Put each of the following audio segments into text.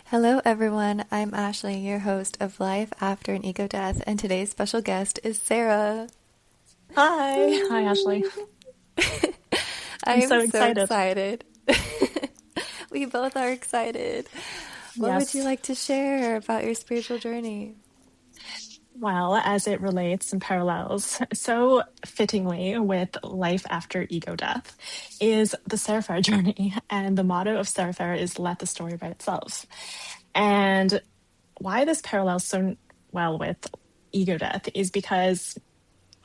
Hello, everyone. I'm Ashley, your host of Life After an Ego Death, and today's special guest is Sarah. Hi. Hi, Ashley. Woo! I I'm am so so excited. excited. We both are excited. What would you Yes. like to share about your spiritual journey? Well, as it relates and parallels so fittingly with life after ego death is the Seraphire journey. And the motto of Seraphire is let the story write itself. And why this parallels so well with ego death is because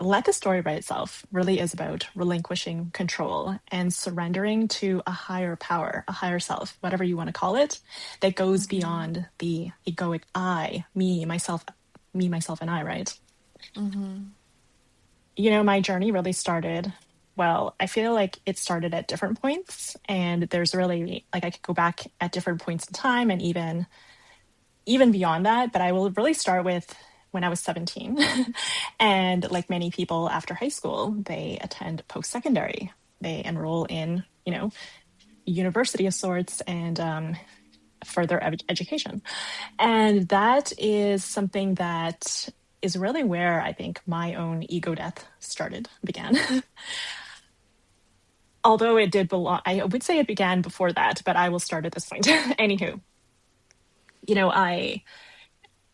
let the story write itself really is about relinquishing control and surrendering to a higher power, a higher self, whatever you want to call it, that goes Mm-hmm. beyond the egoic I, me, myself, and I, right? Mm-hmm. My journey really started, well, I feel like it started at different points. And there's really, like, I could go back at different points in time and even beyond that, but I will really start with when I was 17. And like many people after high school, they attend post-secondary. They enroll in, university of sorts and further education. And that is something that is really where I think my own ego death began. Although it did belong, I would say it began before that, but I will start at this point. Anywho, you know, I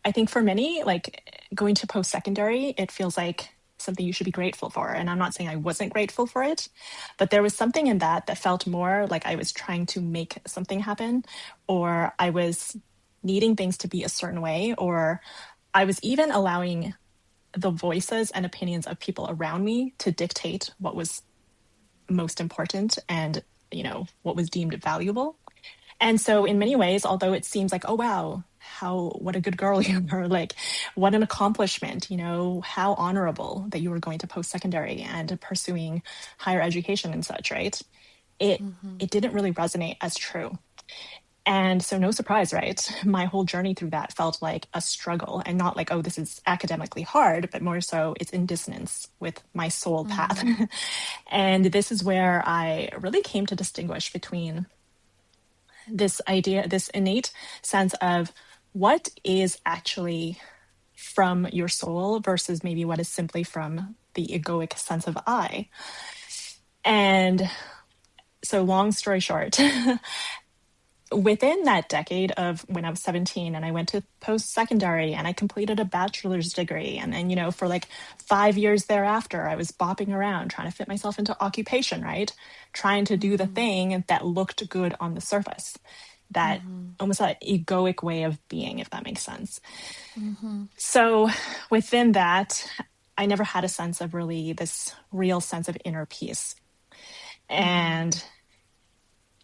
I think for many, like going to post secondary, it feels like something you should be grateful for. And I'm not saying I wasn't grateful for it, but there was something in that felt more like I was trying to make something happen, or I was needing things to be a certain way, or I was even allowing the voices and opinions of people around me to dictate what was most important and, what was deemed valuable. And so, in many ways, although it seems like, oh, wow, what a good girl you are, like, what an accomplishment, how honorable that you were going to post secondary and pursuing higher education and such, right? It, Mm-hmm. it didn't really resonate as true. And so, no surprise, right? My whole journey through that felt like a struggle and not like, oh, this is academically hard, but more so it's in dissonance with my soul path. Mm-hmm. And this is where I really came to distinguish between this idea, this innate sense of what is actually from your soul versus maybe what is simply from the egoic sense of I. And so, long story short, within that decade of when I was 17 and I went to post secondary and I completed a bachelor's degree. And then, for like 5 years thereafter, I was bopping around trying to fit myself into occupation, right? Trying to do the Mm-hmm. thing that looked good on the surface, that Mm-hmm. almost that egoic way of being, if that makes sense. Mm-hmm. So within that, I never had a sense of really this real sense of inner peace. And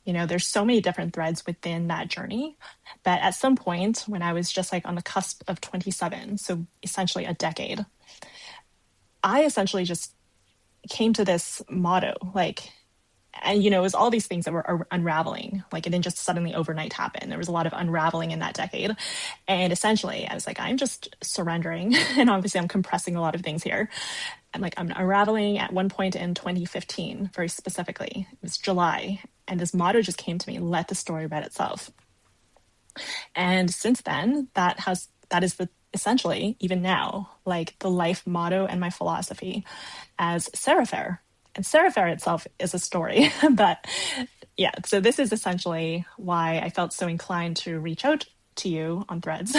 there's so many different threads within that journey. But at some point, when I was just like on the cusp of 27, so essentially a decade, I essentially just came to this motto, like, and it was all these things that were unraveling. Like it didn't just suddenly overnight happen. There was a lot of unraveling in that decade. And essentially, I was like, I'm just surrendering. And obviously, I'm compressing a lot of things here. I'm unraveling at one point in 2015, very specifically. It was July. And this motto just came to me, let the story write itself. And since then, that is the essentially, even now, like the life motto and my philosophy as Seraphire. And Seraphire itself is a story. But yeah, so this is essentially why I felt so inclined to reach out to you on Threads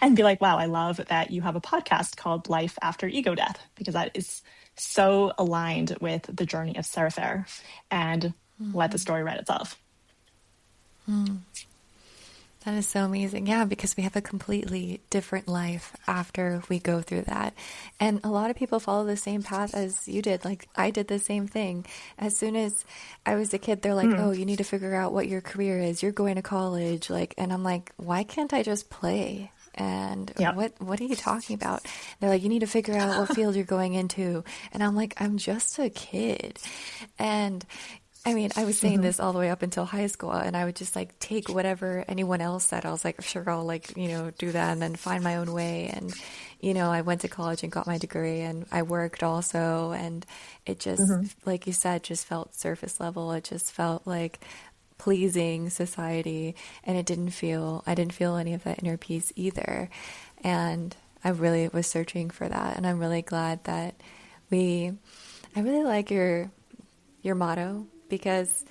and be like, wow, I love that you have a podcast called Life After Ego Death, because that is so aligned with the journey of Seraphire and let the Mm-hmm. story write itself. Mm-hmm. That is so amazing. Yeah, because we have a completely different life after we go through that. And a lot of people follow the same path as you did. Like I did the same thing. As soon as I was a kid, they're like, "Oh, Mm, you need to figure out what your career is. You're going to college." Like, and I'm like, "Why can't I just play?" And yeah. what are you talking about? They're like, "You need to figure out what field you're going into." And I'm like, "I'm just a kid." And I mean, I was saying Hmm. this all the way up until high school, and I would just like take whatever anyone else said. I was like, sure, I'll like, do that and then find my own way. And, I went to college and got my degree and I worked also. And it just, Hmm. like you said, just felt surface level. It just felt like pleasing society, and I didn't feel any of that inner peace either. And I really was searching for that, and I'm really glad that we I really like your motto, because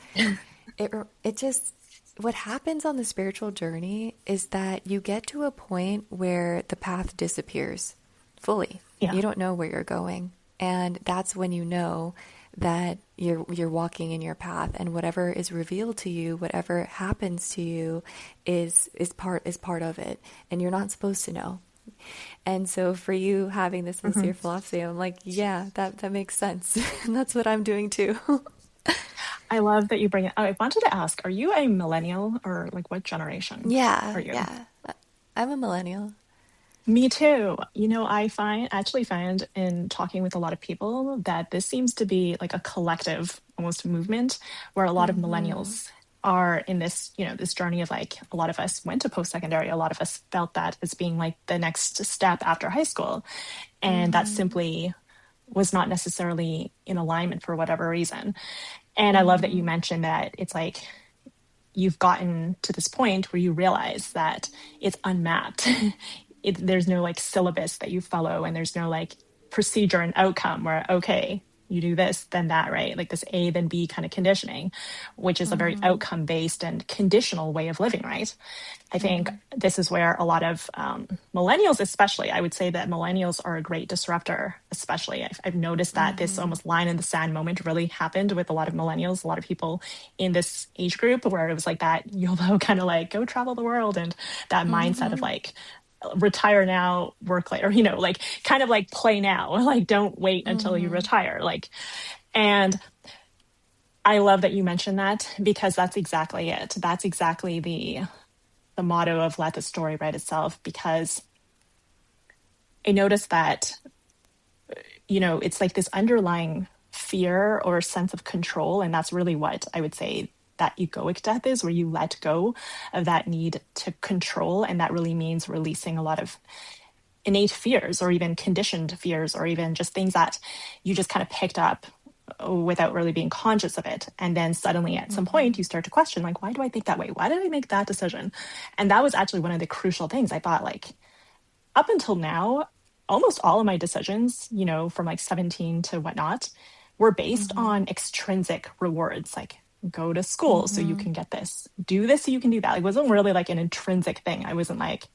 it just, what happens on the spiritual journey is that you get to a point where the path disappears fully. Yeah. You don't know where you're going, and that's when you know that you're walking in your path, and whatever is revealed to you, whatever happens to you, is part of it, and you're not supposed to know. And so for you having this as Mm-hmm. your philosophy, I'm like, yeah, that makes sense. And that's what I'm doing too. I love that you bring it. I wanted to ask, are you a millennial or like what generation are Yeah, you? yeah. I'm a millennial. Me too. Actually find in talking with a lot of people that this seems to be like a collective almost movement where a lot of Mm-hmm. millennials are in this, this journey of like a lot of us went to post-secondary, a lot of us felt that as being like the next step after high school. And that Mm-hmm. simply was not necessarily in alignment for whatever reason. And I love that you Mm-hmm. mentioned that it's like you've gotten to this point where you realize that it's unmapped. There's no like syllabus that you follow, and there's no like procedure and outcome where, okay, you do this, then that, right? Like this A, then B kind of conditioning, which is a very Mm-hmm. outcome based and conditional way of living, right? I think Mm-hmm. this is where a lot of millennials, especially, I would say that millennials are a great disruptor, especially. I've noticed that this Mm-hmm. almost line in the sand moment really happened with a lot of millennials, a lot of people in this age group where it was like that YOLO kind of like go travel the world and that mindset of Mm-hmm. like, retire now, work later, like kind of like play now, like don't wait until you Mm-hmm. retire. Like, and I love that you mentioned that because that's exactly it. That's exactly the motto of let the story write itself, because I noticed that, it's like this underlying fear or sense of control. And that's really what I would say that egoic death is, where you let go of that need to control. And that really means releasing a lot of innate fears or even conditioned fears or even just things that you just kind of picked up without really being conscious of it. And then suddenly at some point you start to question, like, why do I think that way? Why did I make that decision? And that was actually one of the crucial things. I thought, like, up until now, almost all of my decisions, from like 17 to whatnot, were based Mm-hmm. on extrinsic rewards, like go to school so you Mm-hmm. can get this, do this so you can do that. It wasn't really like an intrinsic thing. I wasn't like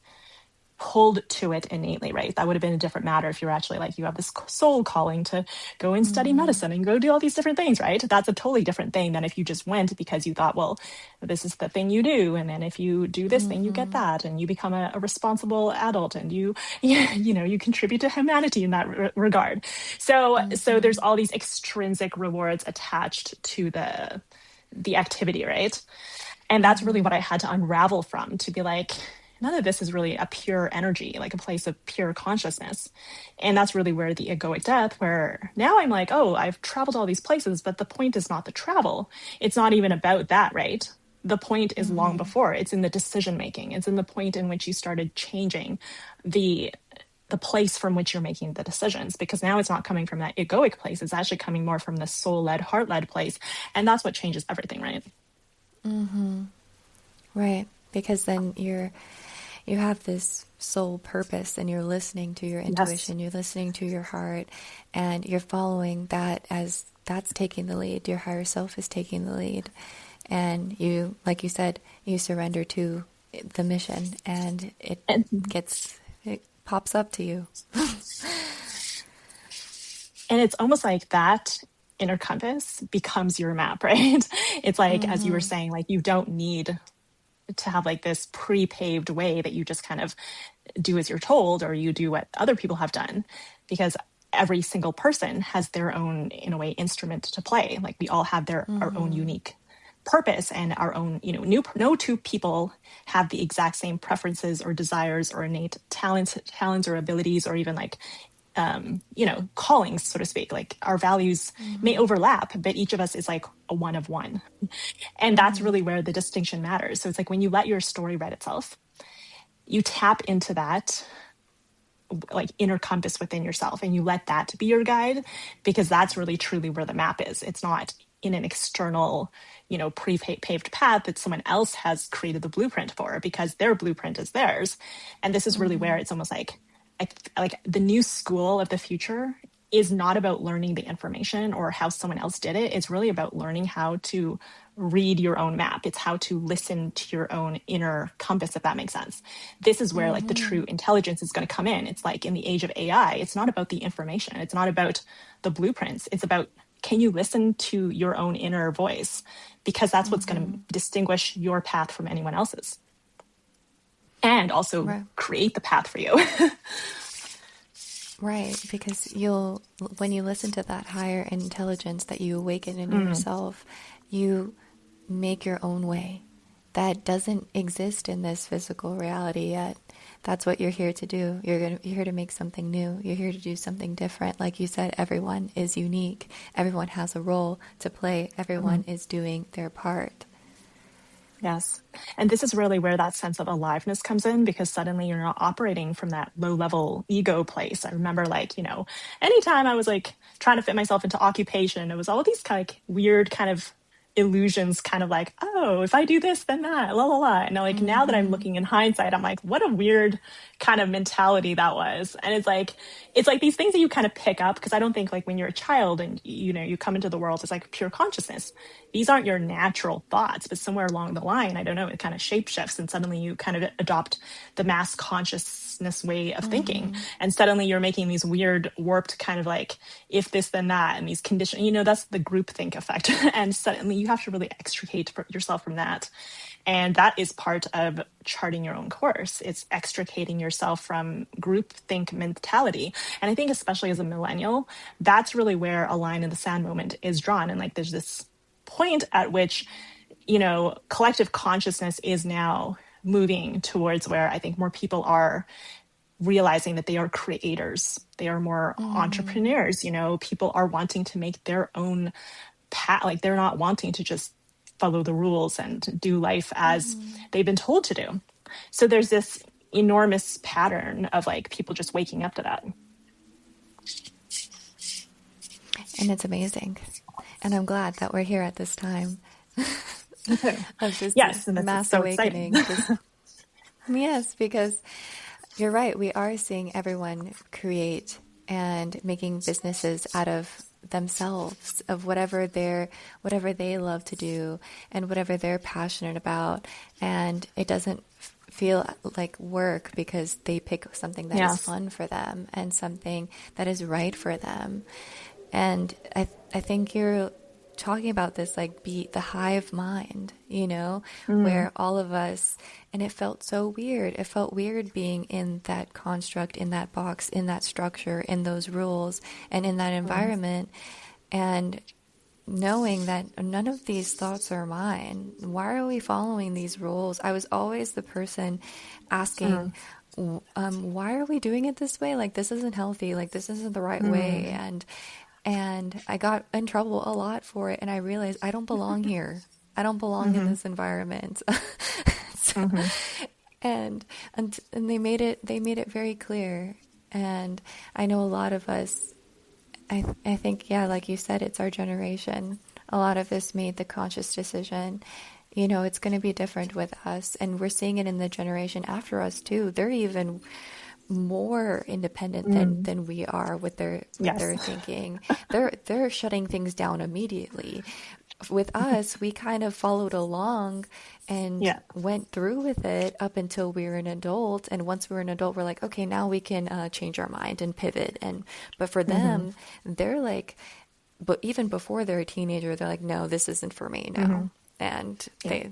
pulled to it innately, right? That would have been a different matter if you're actually like, you have this soul calling to go and study Mm-hmm. medicine and go do all these different things, right? That's a totally different thing than if you just went because you thought, well, this is the thing you do. And then if you do this thing, you get Mm-hmm. that. And you become a responsible adult and you contribute to humanity in that regard. So Mm-hmm. there's all these extrinsic rewards attached to the activity, right? And that's really Mm-hmm. what I had to unravel from, to be like, none of this is really a pure energy, like a place of pure consciousness. And that's really where the egoic death, where now I'm like, oh, I've traveled all these places, but the point is not the travel. It's not even about that, right? The point is long Mm-hmm. before. It's in the decision making. It's in the point in which you started changing the the place from which you're making the decisions, because now it's not coming from that egoic place. It's actually coming more from the soul-led, heart-led place. And that's what changes everything, right? Mm-hmm. Right. Because then you have this soul purpose, and you're listening to your Yes. intuition, you're listening to your heart, and you're following that as that's taking the lead. Your higher self is taking the lead. And you, like you said, you surrender to the mission, and And it pops up to you. And it's almost like that inner compass becomes your map, right? It's like, as you were Mm-hmm. saying, like you don't need to have like this pre-paved way that you just kind of do as you're told, or you do what other people have done, because every single person has their own, in a way, instrument to play. Like we all have our own Mm-hmm. unique purpose and our own, no two people have the exact same preferences or desires or innate talents or abilities, or even like callings, so to speak. Like our values may Mm-hmm. overlap, but each of us is like a one of one. And that's Mm-hmm. really where the distinction matters. So it's like when you let your story write itself, you tap into that like inner compass within yourself and you let that be your guide, because that's really truly where the map is. It's not in an external, pre-paved path that someone else has created the blueprint for, because their blueprint is theirs. And this is really where it's almost like the new school of the future is not about learning the information or how someone else did it. It's really about learning how to read your own map. It's how to listen to your own inner compass, if that makes sense. This is where like the true intelligence is going to come in. It's like in the age of AI, it's not about the information. It's not about the blueprints. It's about, can you listen to your own inner voice? Because that's what's going to distinguish your path from anyone else's. And also create the path for you. Right, because when you listen to that higher intelligence that you awaken in yourself, you make your own way. That doesn't exist in this physical reality yet. That's what you're here to do. You're here to make something new. You're here to do something different. Like you said, everyone is unique. Everyone has a role to play. Everyone is doing their part. Yes. And this is really where that sense of aliveness comes in, because suddenly you're not operating from that low level ego place. I remember anytime I was like trying to fit myself into occupation, it was all these kind of weird kind of illusions, kind of like, oh, if I do this, then that, la la la. And now that I'm looking in hindsight, I'm like, what a weird kind of mentality that was. And it's like these things that you kind of pick up, because I don't think like when you're a child and you come into the world, it's like pure consciousness. These aren't your natural thoughts, but somewhere along the line, I don't know, it kind of shape shifts, and suddenly you kind of adopt the mass consciousness way of thinking. And suddenly you're making these weird warped kind of like, if this, then that, and these conditions, that's the groupthink effect. And suddenly you have to really extricate yourself from that. And that is part of charting your own course. It's extricating yourself from groupthink mentality. And I think especially as a millennial, that's really where a line in the sand moment is drawn. And like there's this point at which, collective consciousness is now moving towards where I think more people are realizing that they are creators. They are more entrepreneurs. People are wanting to make their own path. Like they're not wanting to just follow the rules and do life as they've been told to do. So there's this enormous pattern of like people just waking up to that. And it's amazing. And I'm glad that we're here at this time of this mass so awakening. Yes, because you're right. We are seeing everyone create and making businesses out of themselves, of whatever they love to do and whatever they're passionate about. And it doesn't feel like work because they pick something that is fun for them and something that is right for them. And I think you're talking about this, like the hive mind, where all of us, and it felt so weird. It felt weird being in that construct, in that box, in that structure, in those rules, and in that environment, and knowing that none of these thoughts are mine. Why are we following these rules? I was always the person asking, why are we doing it this way? Like, this isn't healthy. Like, this isn't the right way. And I got in trouble a lot for it. And I realized I don't belong here. I don't belong in this environment. And they made it very clear. And I know a lot of us, I think, like you said, it's our generation. A lot of us made the conscious decision. It's going to be different with us. And we're seeing it in the generation after us too. They're even more independent than we are with their thinking. They're shutting things down immediately. With us, we kind of followed along and went through with it up until we were an adult. And once we were an adult, we're like, okay, now we can change our mind and pivot. But for them, they're like, but even before they're a teenager, they're like, no, this isn't for me now. And they.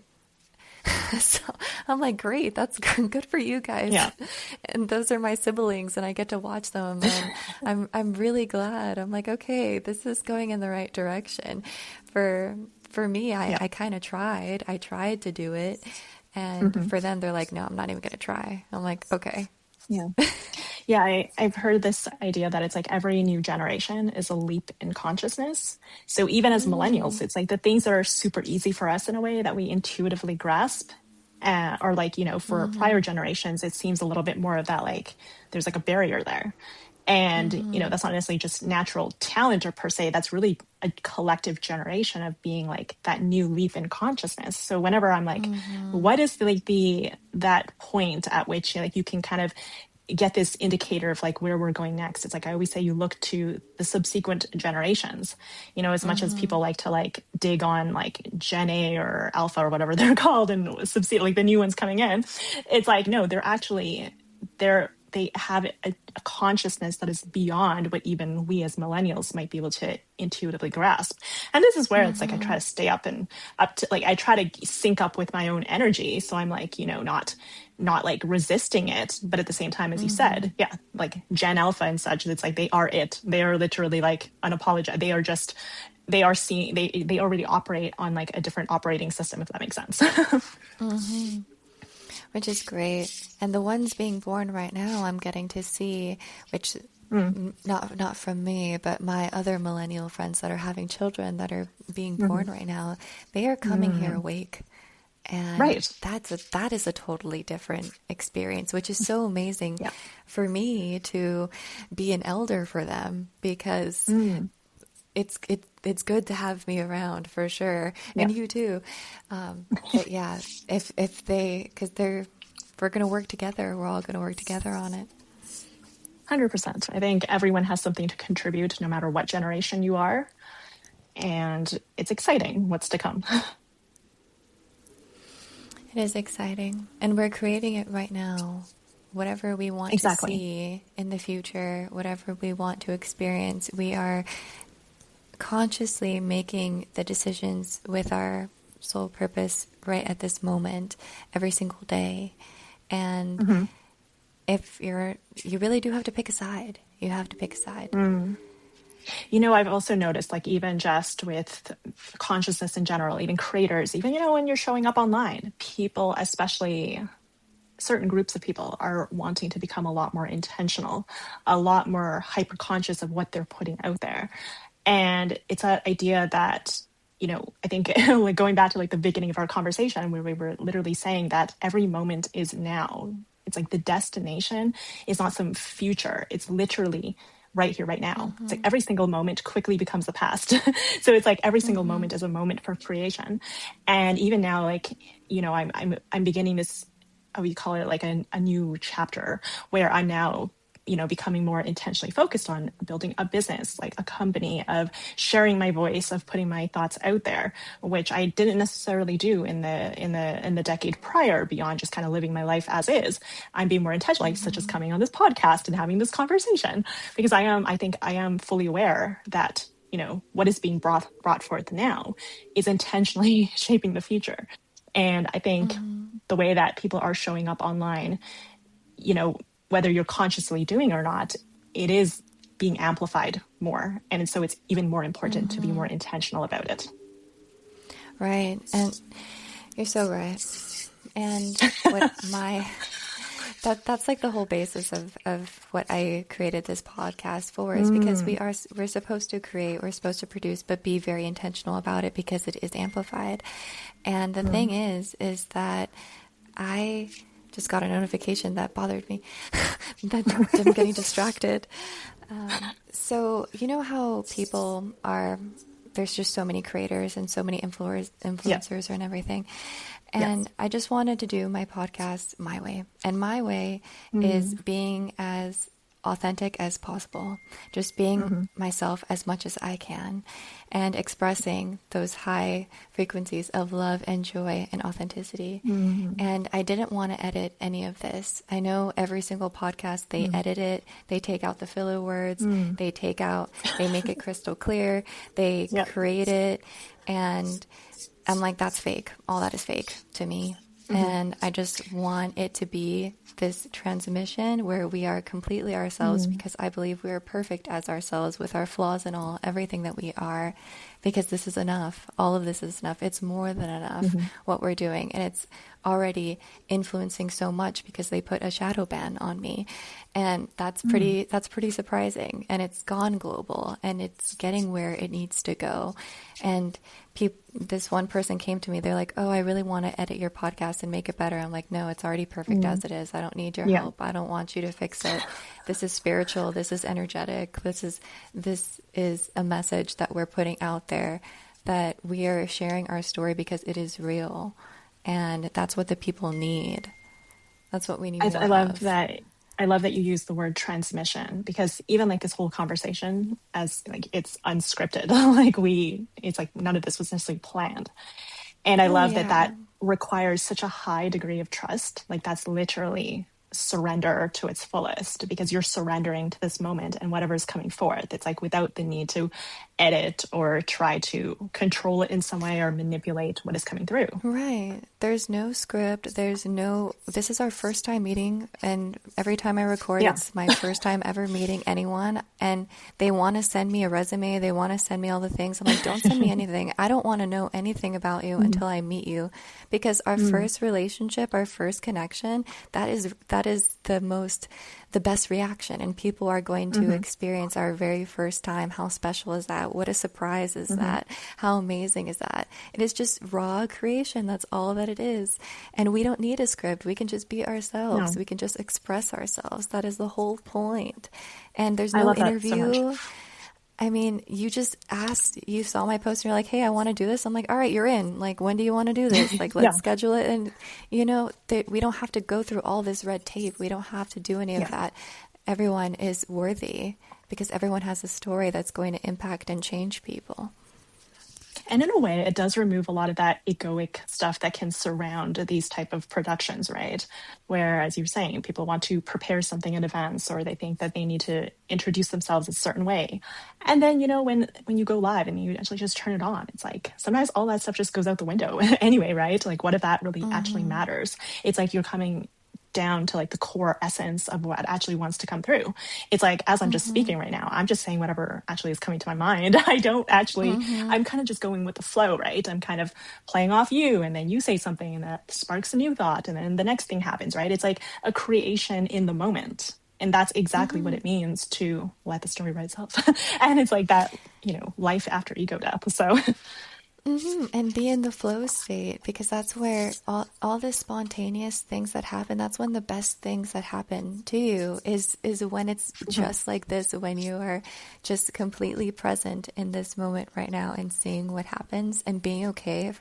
So I'm like, great, that's good for you guys. Yeah. And those are my siblings, and I get to watch them, and I'm really glad. I'm like, okay, this is going in the right direction. For me, I kind of tried. I tried to do it, and for them, they're like, no, I'm not even going to try. I'm like, okay. I've heard this idea that it's like every new generation is a leap in consciousness. So even as millennials, it's like the things that are super easy for us in a way that we intuitively grasp, or like, for prior generations, it seems a little bit more of that, like there's like a barrier there. And, that's not necessarily just natural talent or per se, that's really a collective generation of being like that new leap in consciousness. So whenever I'm like, what is like that point at which like you can kind of get this indicator of like where we're going next? It's like I always say, you look to the subsequent generations, as much as people like to like dig on like Gen A or Alpha or whatever they're called and succeed like the new ones coming in. It's like, no, they have a consciousness that is beyond what even we as millennials might be able to intuitively grasp. And this is where it's like I try to stay up to like I try to sync up with my own energy, so I'm like, not like resisting it, but at the same time, as you said, like Gen Alpha and such, it's like they are literally like unapologetic. They are seeing, they already operate on like a different operating system, if that makes sense. Which is great. And the ones being born right now, I'm getting to see, which not from me, but my other millennial friends that are having children that are being born right now, they are coming here awake. And Right. that is a totally different experience, which is so amazing for me to be an elder for them, because it's good to have me around for sure, and you too. But yeah, if they, because we're gonna work together. We're all gonna work together on it. 100%. I think everyone has something to contribute, no matter what generation you are, and it's exciting what's to come. It is exciting, and we're creating it right now. Whatever we want to see in the future, whatever we want to experience, we are consciously making the decisions with our soul purpose right at this moment, every single day. And if you really do have to pick a side. You have to pick a side. I've also noticed, like, even just with consciousness in general, even creators, even, when you're showing up online, people, especially certain groups of people, are wanting to become a lot more intentional, a lot more hyper conscious of what they're putting out there. And it's that idea that, I think like going back to like the beginning of our conversation where we were literally saying that every moment is now. It's like the destination is not some future. It's literally right here, right now. It's like every single moment quickly becomes the past. So it's like every single moment is a moment for creation. And even now, like, I'm beginning this, we call it like a new chapter, where I'm now becoming more intentionally focused on building a business, like a company, of sharing my voice, of putting my thoughts out there, which I didn't necessarily do in the decade prior, beyond just kind of living my life as is. I'm being more intentional, like, such as coming on this podcast and having this conversation, because I think I am fully aware that, what is being brought forth now is intentionally shaping the future. And I think the way that people are showing up online, whether you're consciously doing or not, it is being amplified more. And so it's even more important to be more intentional about it. Right. And you're so right. And that's like the whole basis of what I created this podcast for, is because we're supposed to create, we're supposed to produce, but be very intentional about it, because it is amplified. And the thing is that I just got a notification that bothered me, that I'm getting distracted. So you know how people are, there's just so many creators and so many influencers and everything. And I just wanted to do my podcast my way. And my way is being as authentic as possible, just being myself as much as I can, and expressing those high frequencies of love and joy and authenticity. And I didn't want to edit any of this. I know every single podcast, they edit it, they take out the filler words, they make it crystal clear, they create it, and I'm like, that's fake. All that is fake to me. And I just want it to be this transmission where we are completely ourselves, because I believe we are perfect as ourselves, with our flaws and all, everything that we are. because this is enough. All of this is enough. It's more than enough Mm-hmm. what we're doing. And it's already influencing so much because they put a shadow ban on me. And that's pretty surprising. And it's gone global and it's getting where it needs to go. And this one person came to me, they're like, "Oh, I really want to edit your podcast and make it better." I'm like, "No, it's already perfect as it is. I don't need your Yeah. help. I don't want you to fix it. This is spiritual. This is energetic. This is a message that we're putting out there, that we are sharing our story because it is real. And that's what the people need. That's what we need more I love of." that. I love that you use the word transmission, because even like this whole conversation, as like it's unscripted, it's like none of this was necessarily planned. And I Oh, love that yeah. that requires such a high degree of trust. Like that's literally surrender to its fullest, because you're surrendering to this moment and whatever's coming forth. It's like without the need to edit or try to control it in some way or manipulate what is coming through. Right. There's no script. This is our first time meeting. And every time I record, Yeah. it's my first time ever meeting anyone. And they want to send me a resume. They want to send me all the things. I'm like, don't send me anything. I don't want to know anything about you until I meet you. Because our first relationship, our first connection, that is the best reaction. And people are going to experience our very first time. How special is that? What a surprise is that? How amazing is that? It is just raw creation. That's all that it is. And we don't need a script. We can just be ourselves. No, We can just express ourselves. That is the whole point. And there's I no love that so much. interview. I mean, you just asked, you saw my post and you're like, "Hey, I want to do this." I'm like, "All right, you're in. Like, when do you want to do this? Like, let's Yeah. schedule it." And, we don't have to go through all this red tape. We don't have to do any of Yeah. that. Everyone is worthy because everyone has a story that's going to impact and change people. And in a way, it does remove a lot of that egoic stuff that can surround these type of productions, right? Where, as you're saying, people want to prepare something in advance, or they think that they need to introduce themselves a certain way. And then, when you go live and you actually just turn it on, it's like sometimes all that stuff just goes out the window anyway, right? Like, what if that really actually matters? It's like you're coming down to like the core essence of what actually wants to come through. It's like, as I'm just speaking right now, I'm just saying whatever actually is coming to my mind. I'm kind of just going with the flow, right? I'm kind of playing off you, and then you say something and that sparks a new thought, and then the next thing happens, right? It's like a creation in the moment. And that's exactly what it means to let the story write itself. And it's like that, life after ego death. So And be in the flow state, because that's where all the spontaneous things that happen, that's when the best things that happen to you is when it's just like this, when you are just completely present in this moment right now and seeing what happens and being okay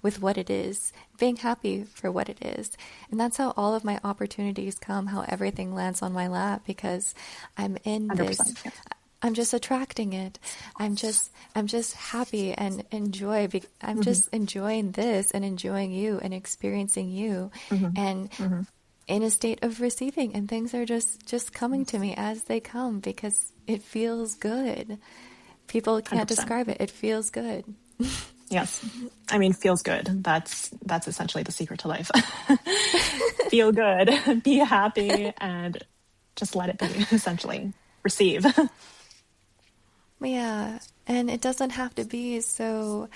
with what it is, being happy for what it is. And that's how all of my opportunities come, how everything lands on my lap, because I'm in this. 100%. Yeah. I'm just attracting it. I'm just happy and I'm just enjoying this and enjoying you and experiencing you and in a state of receiving, and things are just coming to me as they come because it feels good. People can't 100%. describe it. It feels good. Yes. I mean, feels good. That's essentially the secret to life. Feel good, be happy, and just let it be, essentially. Receive. Yeah, and it doesn't have to be so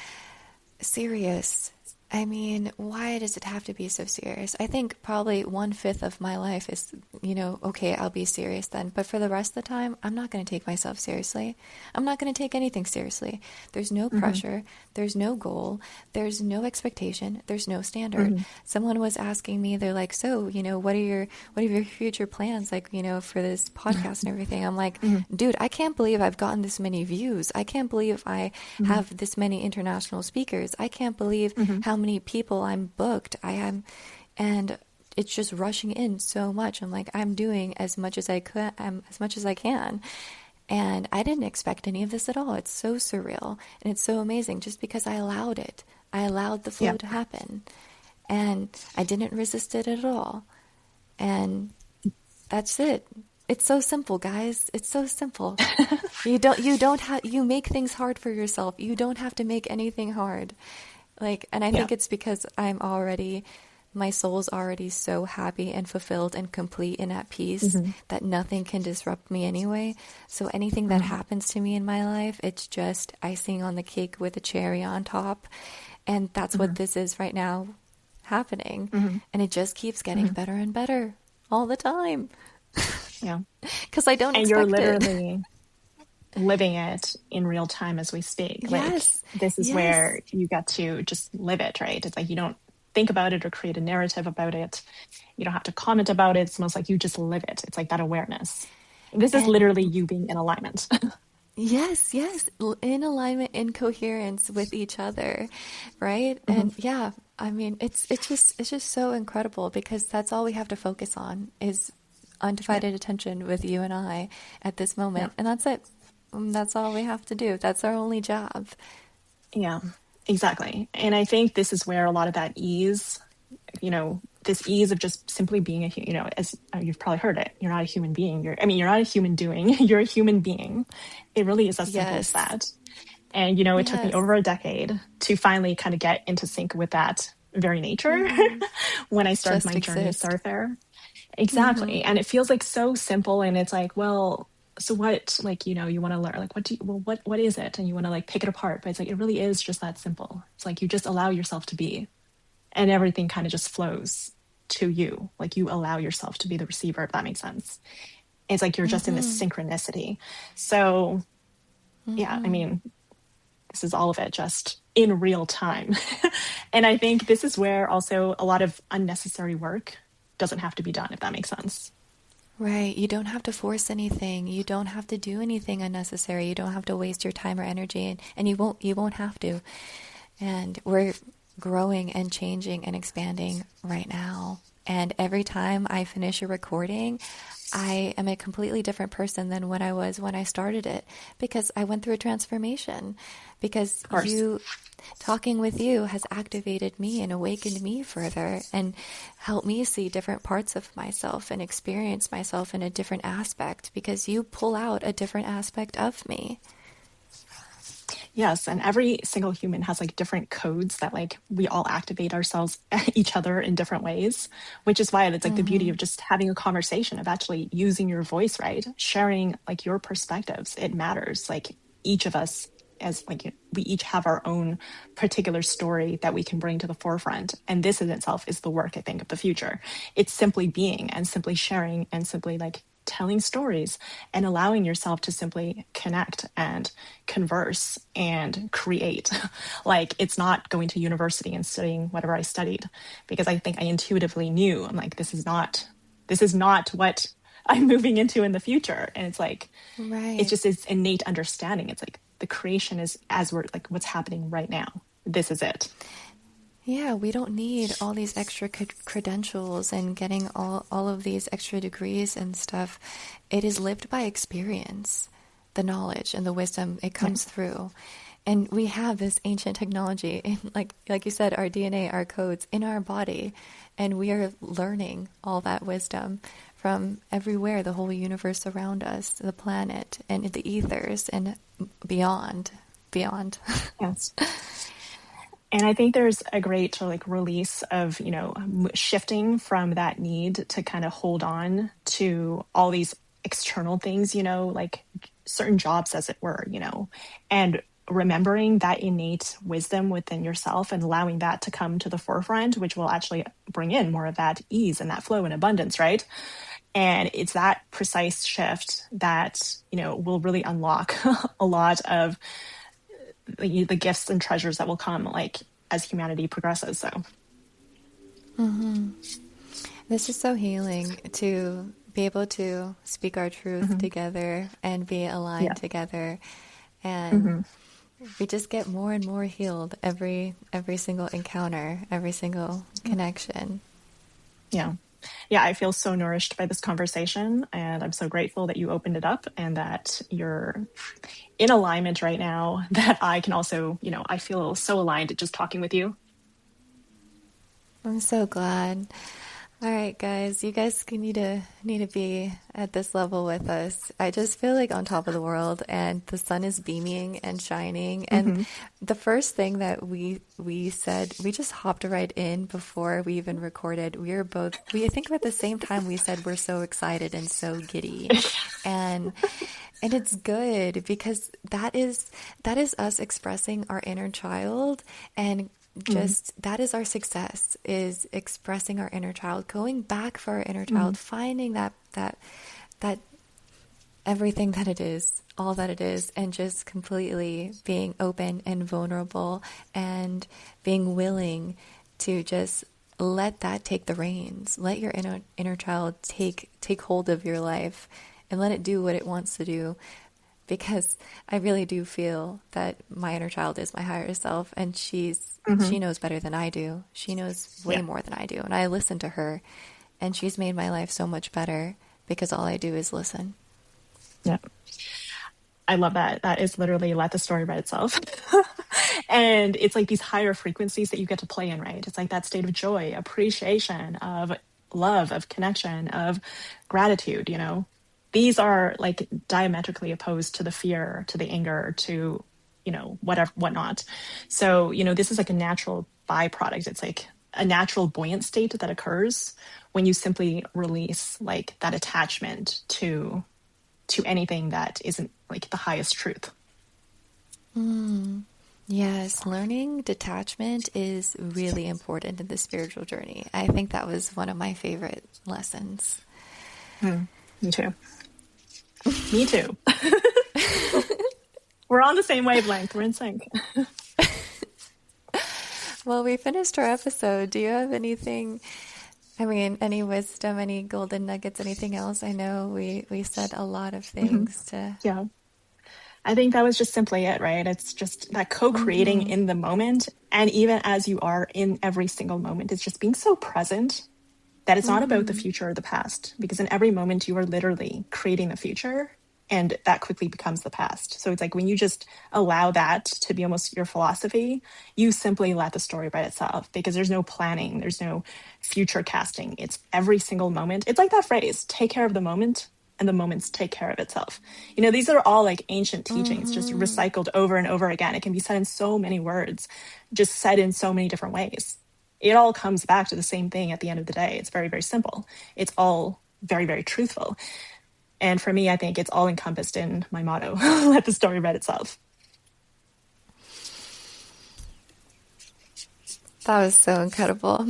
serious. I mean, why does it have to be so serious? I think probably 1/5 of my life is, okay, I'll be serious then. But for the rest of the time, I'm not going to take myself seriously. I'm not going to take anything seriously. There's no pressure. There's no goal. There's no expectation. There's no standard. Someone was asking me, they're like, "So, what are your future plans, like, for this podcast and everything?" I'm like, "Dude, I can't believe I've gotten this many views. I can't believe I have this many international speakers. I can't believe how many people I'm booked. And it's just rushing in so much. I'm like, I'm doing as much as I could, as much as I can. And I didn't expect any of this at all. It's so surreal and it's so amazing just because I allowed it. I allowed the flow to happen, and I didn't resist it at all. And that's it. It's so simple, guys. It's so simple. You make things hard for yourself. You don't have to make anything hard. And I think it's because I'm already my soul's already so happy and fulfilled and complete and at peace Mm-hmm. that nothing can disrupt me anyway. So anything that Mm-hmm. happens to me in my life, it's just icing on the cake with a cherry on top. And that's what this is right now happening. Mm-hmm. And it just keeps getting Mm-hmm. better and better all the time Yeah. because I don't And you're expect it. literally living it in real time as we speak. Like, Yes. this is Yes. where you get to just live it, right? It's like you don't think about it or create a narrative about it. You don't have to comment about it. It's almost like you just live it. It's like that awareness. This is And literally you being in alignment. yes, yes, in alignment, in coherence with each other, right? Hmm. And yeah, I mean, it's just so incredible because that's all we have to focus on is Yeah. undivided attention with you and I at this Yeah. moment, and that's it. That's all we have to do. That's our only job. Yeah. Exactly. And I think this is where a lot of that ease, this ease of just simply being as you've probably heard it, you're not a human being. You're not a human doing, you're a human being. It really is as simple as Yes, that. And, it took me yes. over a decade to finally kind of get into sync with that very nature Hmm. when I started Just my journey of exist. Starfare. Hmm. Exactly. And it feels like so simple. And it's like, well, so what, like, you want to learn, like, what is it? And you want to like pick it apart. But it's like, it really is just that simple. It's like you just allow yourself to be, and everything kind of just flows to you. Like you allow yourself to be the receiver, if that makes sense. It's like you're just in this Hmm. synchronicity. So, yeah, I Hmm. mean, this is all of it just in real time. And I think this is where also a lot of unnecessary work doesn't have to be done, if that makes sense. Right. You don't have to force anything. You don't have to do anything unnecessary. You don't have to waste your time or energy and you won't have to. And we're growing and changing and expanding right now. And every time I finish a recording, I am a completely different person than what I was when I started it because I went through a transformation. Because Of course. talking with you has activated me and awakened me further and helped me see different parts of myself and experience myself in a different aspect because you pull out a different aspect of me. Yes, and every single human has like different codes that like we all activate ourselves each other in different ways, which is why it's like the beauty Hmm. of just having a conversation of actually using your voice, right? Sharing like your perspectives. It matters. Like each of us as like we each have our own particular story that we can bring to the forefront. And this in itself is the work, I think, of the future. It's simply being and simply sharing and simply like telling stories and allowing yourself to simply connect and converse and create. Like it's not going to university and studying whatever I studied, because I think I intuitively knew I'm like, this is not what I'm moving into in the future. And it's like, it's Right. just this innate understanding. It's like the creation is as we're like what's happening right now. This is it. Yeah, we don't need all these extra credentials and getting all of these extra degrees and stuff. It is lived by experience, the knowledge and the wisdom, it Yeah. comes through. And we have this ancient technology, in, like you said, our DNA, our codes in our body, and we are learning all that wisdom from everywhere, the whole universe around us, the planet, and the ethers, and beyond, beyond. Yes. And I think there's a great like release of, shifting from that need to kind of hold on to all these external things, like certain jobs, as it were, and remembering that innate wisdom within yourself and allowing that to come to the forefront, which will actually bring in more of that ease and that flow and abundance, right? And it's that precise shift that, will really unlock a lot of the gifts and treasures that will come like as humanity progresses. So Hmm. This is so healing to be able to speak our truth mhm. together and be Yeah. aligned together. And Hmm. we just get more and more healed every single encounter, every single connection. Yeah. Yeah. I feel so nourished by this conversation, and I'm so grateful that you opened it up and that you're in alignment right now, that I can also, I feel so aligned just talking with you. I'm so glad. All right, guys, you guys need to be at this level with us. I just feel like on top of the world, and the sun is beaming and shining. And Hmm. the first thing that we said, we just hopped right in before we even recorded. We were both we I think at the same time we said we're so excited and so giddy, and it's good because that is us expressing our inner child, and Mm, just that is our success, is expressing our inner child, going back for our inner mm, child, finding that everything that it is, all that it is, and just completely being open and vulnerable and being willing to just let that take the reins. Let your inner child take hold of your life and let it do what it wants to do, because I really do feel that my inner child is my higher self, and hmm. she knows better than I do. She knows way Yeah. more than I do, and I listen to her, and she's made my life so much better because all I do is listen. Yeah. I love that. That is literally let the story write itself. And it's like these higher frequencies that you get to play in, right? It's like that state of joy, appreciation, of love, of connection, of gratitude, you know? These are like diametrically opposed to the fear, to the anger, to, whatever, whatnot. So, this is like a natural byproduct. It's like a natural buoyant state that occurs when you simply release like that attachment to anything that isn't like the highest truth. Yes, learning detachment is really important in the spiritual journey. I think that was one of my favorite lessons. Mm, me too. Me too. We're on the same wavelength. We're in sync. Well, we finished our episode. Do you have anything, I mean, any wisdom, any golden nuggets, anything else? I know we said a lot of Hmm. things to. Yeah. I think that was just simply it, right? It's just that co creating Mm-hmm. in the moment. And even as you are in every single moment, it's just being so present that it's not about the Mm-hmm. future or the past, because in every moment you are literally creating the future and that quickly becomes the past. So it's like when you just allow that to be almost your philosophy, you simply let the story write itself, because there's no planning, there's no future casting. It's every single moment. It's like that phrase, take care of the moment and the moments take care of itself. These are all like ancient teachings, just Mm-hmm. recycled over and over again. It can be said in so many words, just said in so many different ways. It all comes back to the same thing at the end of the day. It's very, very simple. It's all very, very truthful. And for me, I think it's all encompassed in my motto, let the story write itself. That was so incredible.